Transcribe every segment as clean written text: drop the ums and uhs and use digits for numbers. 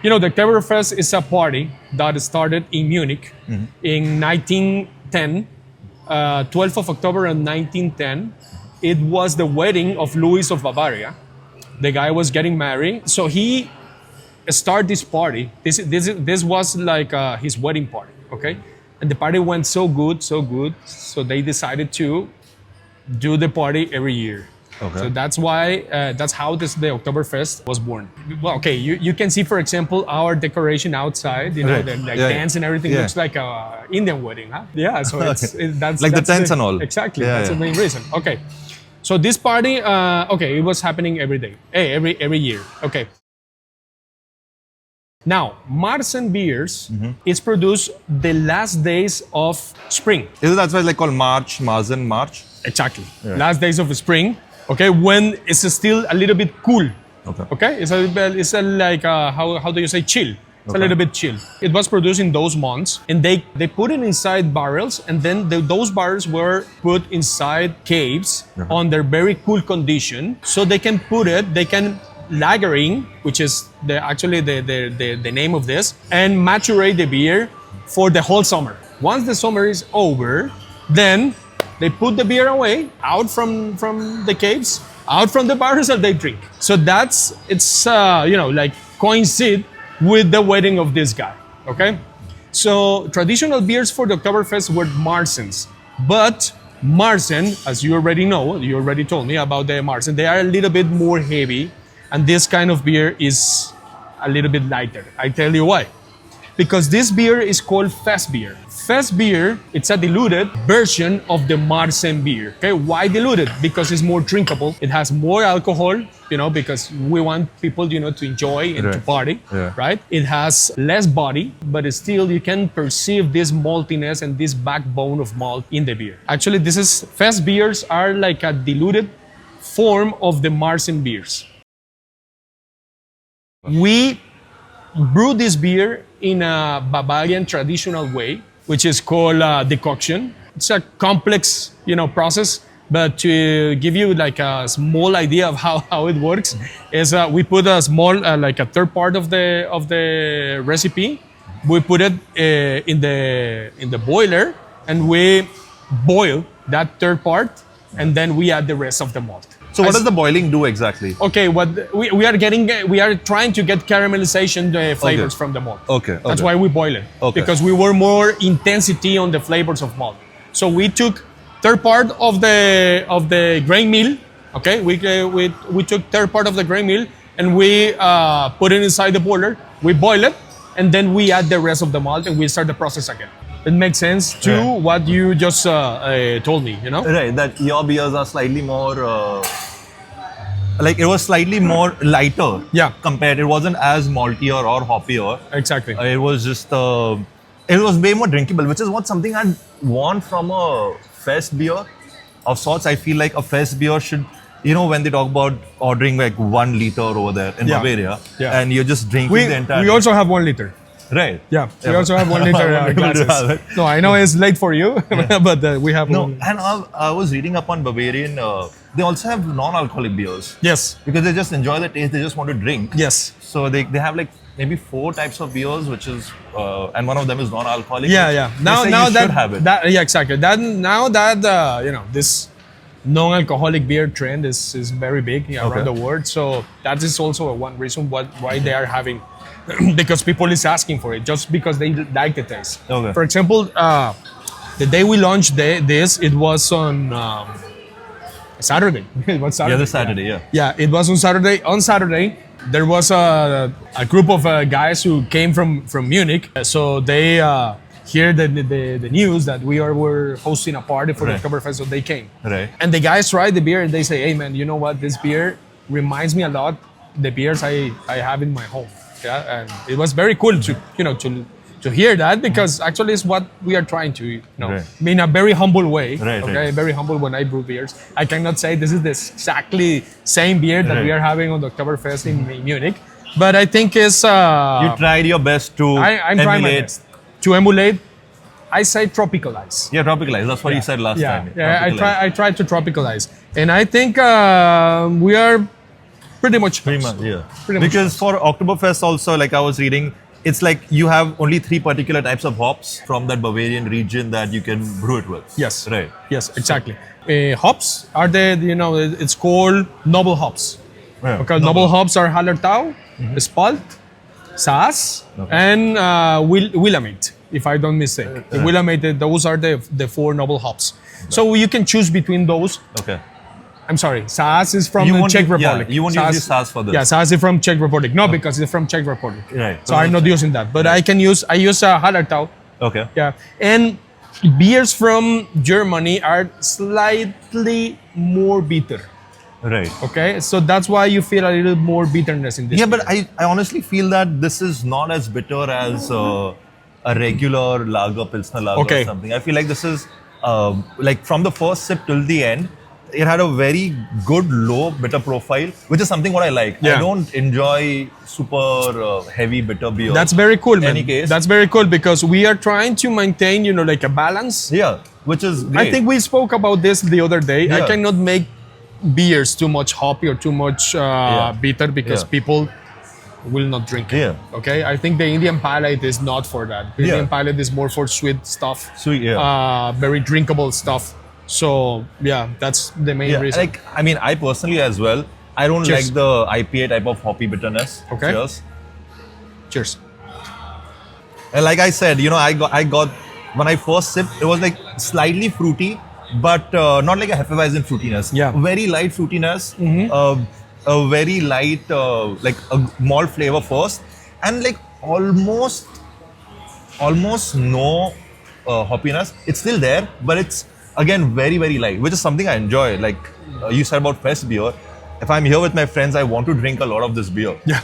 the Oktoberfest is a party that started in Munich in 1910, 12th of October in 1910. It was the wedding of Louis of Bavaria. The guy was getting married, so he started this party. This was like his wedding party, okay? And the party went so good, so they decided to do the party every year. Okay. So that's why, that's how the Oktoberfest was born. Well, okay, you can see, for example, our decoration outside, Right. the Yeah, tents and everything yeah. looks like a Indian wedding, huh? Yeah, so that's Like the that's tents and all. Exactly, Yeah, that's yeah. the main reason. Okay, so this party, okay, it was happening every day, every year. Okay. Now, Marzen beers is produced the last days of spring. That's why it's like called March, Marzen, March. Exactly. Yeah. Last days of spring. Okay, when it's still a little bit cool. Okay. Okay, it's like how do you say chill? It's a Okay. little bit chill. It was produced in those months, and they put it inside barrels, and then those barrels were put inside caves under very cool condition, so they can put it. They can lagering, which is actually the name of this, and maturate the beer for the whole summer. Once the summer is over, then they put the beer away, out from the caves, out from the barrels, and they drink. So it's like coincide with the wedding of this guy. Okay, so traditional beers for the Oktoberfest were Marzens, but Marzen, as you already know, you already told me about the Marzen. They are a little bit more heavy, and this kind of beer is a little bit lighter. I tell you why. Because this beer is called Fest beer. Fest beer, it's a diluted version of the Marzen beer. Okay, why diluted? Because it's more drinkable. It has more alcohol, because we want people, to enjoy and to Right. party, Yeah. right? It has less body, but still you can perceive this maltiness and this backbone of malt in the beer. Actually, Fest beers are like a diluted form of the Marzen beers. We brew this beer in a Bavarian traditional way, which is called decoction. It's a complex, process, but to give you like a small idea of how it works, is we put a small, like a third part of the recipe. We put it in the boiler, and we boil that third part, and then we add the rest of the malt. So what does the boiling do exactly? Okay, what we are trying to get caramelization flavors Okay. from the malt. Okay, That's okay. why we boil it. Okay. Because we were more intensity on the flavors of malt. So we took third part of the grain meal. Okay, we took third part of the grain meal, and we put it inside the boiler. We boil it, and then we add the rest of the malt, and we start the process again. It makes sense to Yeah. what you just told me. Right, that your beers are slightly more, like it was slightly more lighter. Yeah. Compared, it wasn't as maltier or hoppier. Exactly. It was just, it was way more drinkable, which is something I'd want from a fest beer of sorts. I feel like a fest beer should, when they talk about ordering like 1 liter over there in Yeah. Bavaria, Yeah. and you're just drinking We the entire. we also have 1 liter. Right. Yeah, we Yeah, also but- have 1 liter I won't be able to have glasses. it. No, I know it's late for you, but we have No, one. and I was reading up on Bavarian. They also have non-alcoholic beers Yes, because they just enjoy the taste. They just want to drink. yes. So they have like maybe 4 types of beers, which is and one of them is non-alcoholic. Yeah, which yeah. they Now, say now you that, should have it. yeah, exactly. Now that this non-alcoholic beer trend is very big around Okay. the world, so that is also one reason why they are having, because people is asking for it just because they like the taste. Okay. For example, the day we launched this, it was on Saturday. It was Saturday. The other Saturday, yeah. Yeah, it was on Saturday. On Saturday, there was a group of guys who came from Munich. So they hear the news that were hosting a party for Right. the Oktoberfest, so they came. Right. And the guys tried the beer and they say, "Hey man, you know what? This beer reminds me a lot the beers I have in my home." Yeah, and it was very cool to hear that, because actually it's what we are trying to, Right. in a very humble way. Right, okay, right. very humble when I brew beers. I cannot say this is the exactly same beer that we Right. are having on the Oktoberfest in Munich, but I think it's You tried your best to I'm trying my emulate. best to emulate. I say tropicalize. Yeah, tropicalize. That's what you said last time. Yeah, Tropicalize. I try to tropicalize, and I think we are Pretty much. Pretty hops. much, yeah. Pretty much Because for Oktoberfest also, like I was reading, it's like you have only 3 particular types of hops from that Bavarian region that you can brew it with. Yes. Right. Yes, exactly. Hops are it's called noble hops. Yeah. Okay, noble hops are Hallertau, Spalt, Saaz, and Willamette, if I don't mistake. The Willamette, those are the 4 noble hops. So you can choose between those. Okay. I'm sorry, Saaz is from You the won't Czech use- yeah, Republic. you won't use the Saaz for this. Yeah, Saaz is from Czech Republic. No, because it's from Czech Republic. Right. So I'm not using that. But I use Hallertau. Okay. Yeah. And beers from Germany are slightly more bitter. Right. Okay, so that's why you feel a little more bitterness in this. Yeah, but I honestly feel that this is not as bitter as a regular lager, Pilsner lager Okay. or something. I feel like this is like from the first sip till the end, it had a very good low bitter profile, which is something what I like. Yeah. I don't enjoy super heavy bitter beer. That's very cool, man. Any case. That's very cool because we are trying to maintain, like a balance. yeah, which is great. I think we spoke about this the other day. I Yeah. cannot make beers too much hoppy or too much bitter because Yeah. people will not drink it. Yeah. Okay, I think the Indian palate is not for that. The Yeah. Indian palate is more for sweet stuff. Sweet, yeah. Very drinkable stuff. So yeah, that's the main Yeah, reason. like I mean, I personally as well, I don't Cheers. like the IPA type of hoppy bitterness. Okay. Cheers. Cheers. And like I said, I got when I first sipped, it was like slightly fruity, but not like a Hefeweizen fruitiness. Yeah. Very light fruitiness. A very light like a malt flavor first, and like almost no hoppiness. It's still there, but it's again very very light, which is something I enjoy. Like you said about fest beer. If I'm here with my friends, I want to drink a lot of this beer. Yeah.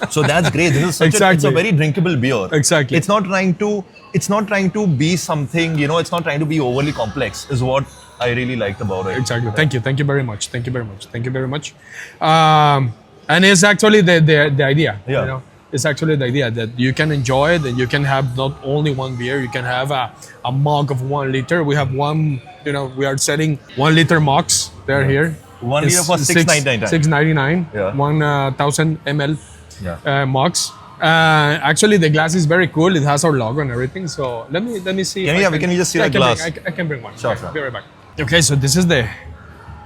So that's great. This is such it's Exactly. a very drinkable beer. Exactly. It's not trying to be something, it's not trying to be overly complex, is what I really liked about it. Exactly. Thank you. Thank you very much. Thank you very much. Thank you very much. And it's actually the idea. Yeah. It's actually the idea that you can enjoy it and you can have not only one beer, you can have a mug of 1 liter. We have one, we are selling 1 liter mugs. They're here. 1 It's liter for $6.99. $6.99. Yeah. 1,000 ml Yeah. mugs. Actually, the glass is very cool. It has our logo and everything. So let me see. Can we just see the glass? I can bring one. Sure, Okay, sure. Be right back. Okay, so this is the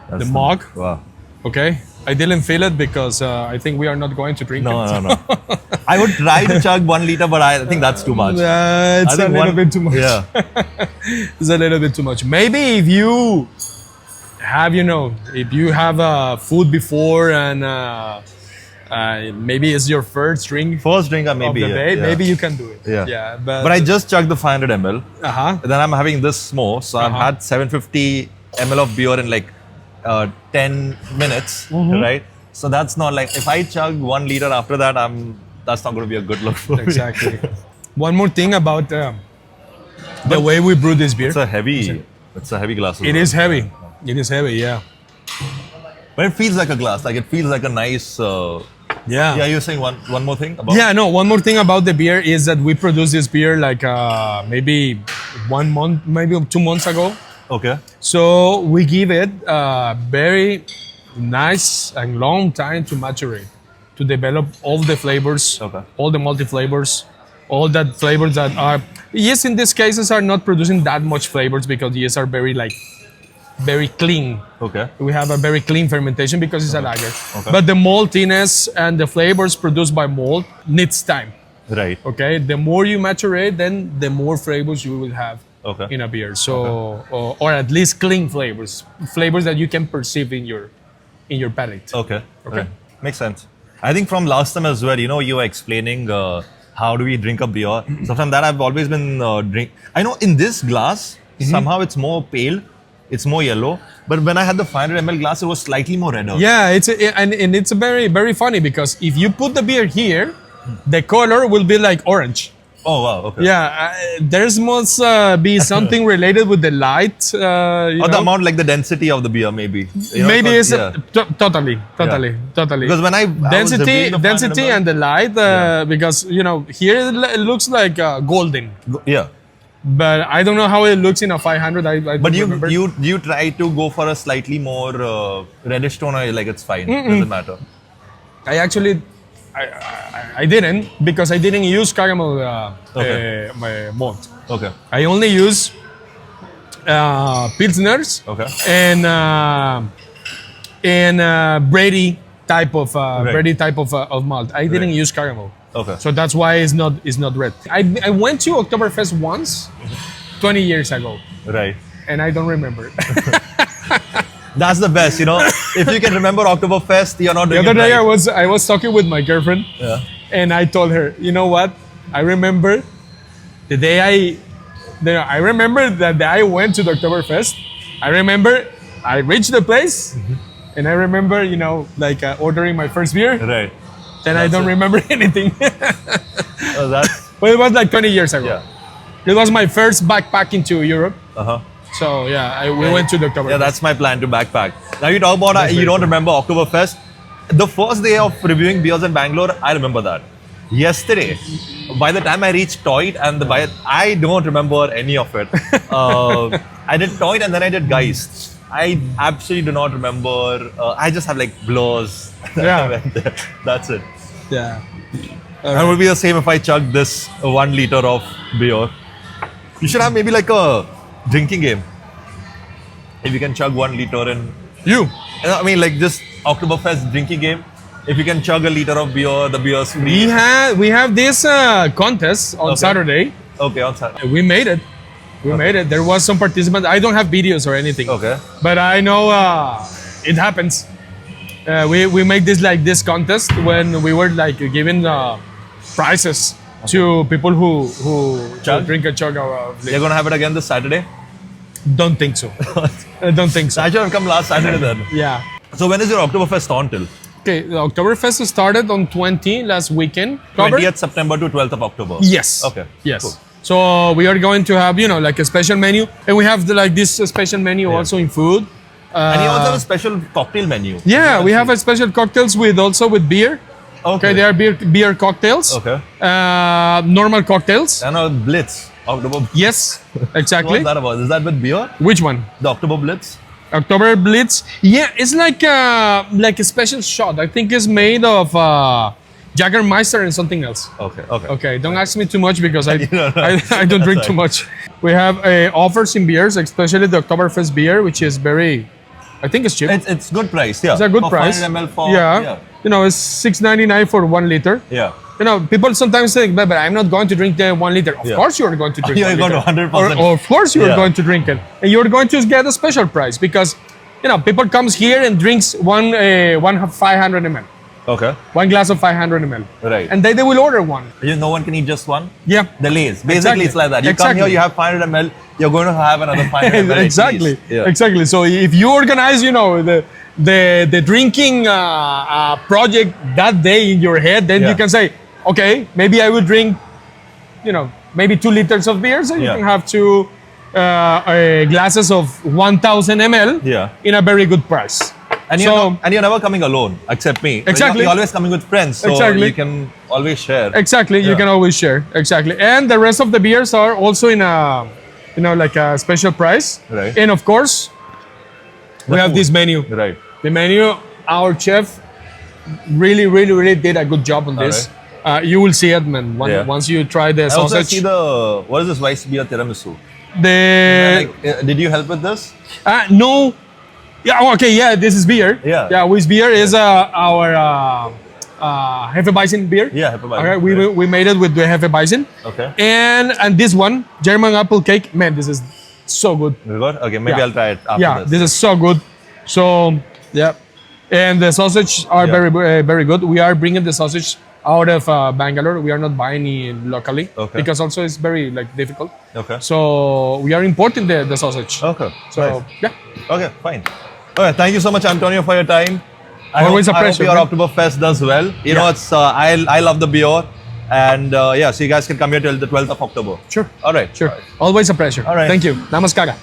That's mug. Wow. Okay, I didn't feel it because I think we are not going to drink No, it. no, no. I would try to chug 1 liter, but I think that's too much. It's I a think little bit too much. Yeah. It's a little bit too much. Maybe if you have food before and maybe it's your first drink First drink, of maybe. the Yeah, day, yeah. maybe you can do it. Yeah. But I just chugged the 500 ml. uh-huh. Then I'm having this more. So I've had 750 ml of beer in like 10 minutes, Mm-hmm. right? So that's not like, if I chug 1 liter after that, that's not going to be a good look for me. Exactly. One more thing about the way we brew this beer. It's a heavy glass. as It well. is heavy. It is heavy, yeah. But it feels like a glass. Like it feels like a nice. Yeah, you're saying one more thing about. Yeah, no, one more thing about the beer is that we produced this beer like maybe 1 month, maybe 2 months ago. Okay. So we give it a very nice and long time to maturate, to develop all the flavors, Okay. all the multi flavors, all that flavors that are. Yes, in these cases are not producing that much flavors because yes are very clean. Okay. We have a very clean fermentation because it's a lager. Okay. But the maltiness and the flavors produced by malt needs time. Right. Okay, the more you maturate, then the more flavors you will have Okay. in a beer. So, or at least clean flavors that you can perceive in your palate. Okay. Okay. Right. Makes sense. I think from last time as well, you were explaining how do we drink a beer. Sometimes that I've always been drink. I know in this glass, somehow it's more pale, it's more yellow. But when I had the 500 ml glass, it was slightly more redder. Yeah, and it's very very funny because if you put the beer here, the color will be like orange. Oh wow. Okay. Yeah, there's must be something related with the light. Or the amount, like the density of the beer, maybe. Maybe it's yeah. Totally. Because when I was density reviewing the 500 ml and the light because here it looks like golden, Yeah. but I don't know how it looks in a 500. I But don't remember. you try to go for a slightly more reddish tone, or like it's fine, doesn't matter. I actually, I didn't because I didn't use caramel my malt. Okay. I only use Pilsners Okay. and Brady type of malt. I didn't Right. use caramel. Okay. So that's why it's not red. I went to Oktoberfest once, 20 years ago, Right. and I don't remember. That's the best, you know. If you can remember Oktoberfest, you're not The doing other it day right. I was talking with my girlfriend, Yeah. and I told her, you know what? I remember the day I remember that day I went to the Oktoberfest. I remember I reached the place, and I remember, ordering my first beer. Right. Then I That's don't it. remember anything. Oh, that's But it was like 20 years ago. yeah. It was my first backpacking to Europe. Uh-huh. So yeah, we went to the Oktoberfest. Yeah, that's my plan to backpack. Now you talk about That's you very don't cool. remember Oktoberfest. The first day of reviewing beers in Bangalore, I remember that. Yesterday, by the time I reached Toit I don't remember any of it. I did Toit and then I did Geist. I absolutely do not remember. I just have like blurs. Yeah. That's it. Yeah. And it would be the same if I chugged this 1 liter of beer. You should have maybe like a drinking game. If you can chug 1 liter in You. I mean, like this Oktoberfest drinking game. If you can chug a liter of beer, the beer's free. We have this contest on Okay. Saturday. Okay, on Saturday. We made it. We made it. There was some participants. I don't have videos or anything. Okay. But I know it happens. We make this contest when we were like giving prizes to people who Chug? drink a chug of You're gonna have it again this Saturday? Don't think so. I don't think so. I should have come last Saturday then. Yeah. So when is your Oktoberfest on till? Okay, the Oktoberfest started on 20 last weekend. October? 20th September to 12th of October. Yes. Okay. Yes. Cool. So we are going to have like a special menu, and we have this special menu also in food. And you also have a special cocktail menu. Yeah, we have a special cocktails with beer. Okay, they are beer cocktails. Okay. Normal cocktails. And a Blitz. October. Yes, What's exactly. that about? Is that with beer? Which one? The October Blitz? October Blitz. Yeah, it's like a special shot. I think it's made of Jägermeister and something else. Okay. Okay. Okay, don't ask me too much because I No, no. I don't drink That's too much. We have offers in beers, especially the Oktoberfest beer, which is very, I think it's cheap. It's good price. Yeah. It's a good for price. 500 ml for yeah. It's $6.99 for 1 liter. Yeah. People sometimes think, but I'm not going to drink the 1 liter. Of Yeah. course you are going to drink You're 1 going liter. to 100%. Or of course you are Yeah. going to drink it. And you're going to get a special price because, people comes here and drinks one 500 ml. Okay. 1 glass of 500 ml. Right. And they will order one. No one can eat just one? Yeah. The Lays. Basically, Exactly. it's like that. You come Exactly. here, you have 500 ml, you're going to have another 500 ml. at Exactly. least. Yeah. Exactly. So if you organize, the drinking project that day in your head, then Yeah. you can say, okay, maybe I will drink, maybe 2 liters of beer, so you Yeah. can have 2 glasses of 1,000 ml Yeah. in a very good price. And So- you're never coming alone, except me. Exactly. You're always coming with friends, so Exactly. you can always share. Exactly, you Yeah. can always share. Exactly, and the rest of the beers are also in a, like a special price. Right. And of course, we have food. this menu. Right. The menu, our chef really, really, really did a good job on this. You will see it, man. Yeah. Once you try the I also sausage. see what is this Weiss beer tiramisu? The Did you help with this? no, yeah, okay, yeah, this is beer. Yeah. yeah, with beer is our Hefeweizen beer. Yeah, Hefeweizen, Okay, right. we made it with the Hefeweizen. Okay. And this one, German apple cake, man, this is so good. You got? Okay, maybe Yeah. I'll try it after Yeah, this. this is so good. So yeah, and the sausage are Yeah. very good. We are bringing the sausage out of Bangalore. We are not buying it locally Okay. because also it's very difficult. Okay. So we are importing the sausage. Okay. So nice. yeah, Okay, fine. Okay, thank you so much, Antonio, for your time. Always a I pleasure, hope your man. Oktoberfest does well. You know, Yeah. it's I love the beer, and so you guys can come here till the 12th of October. sure, All right. sure. All right. Always a pleasure. All right. Thank you. Namaskara.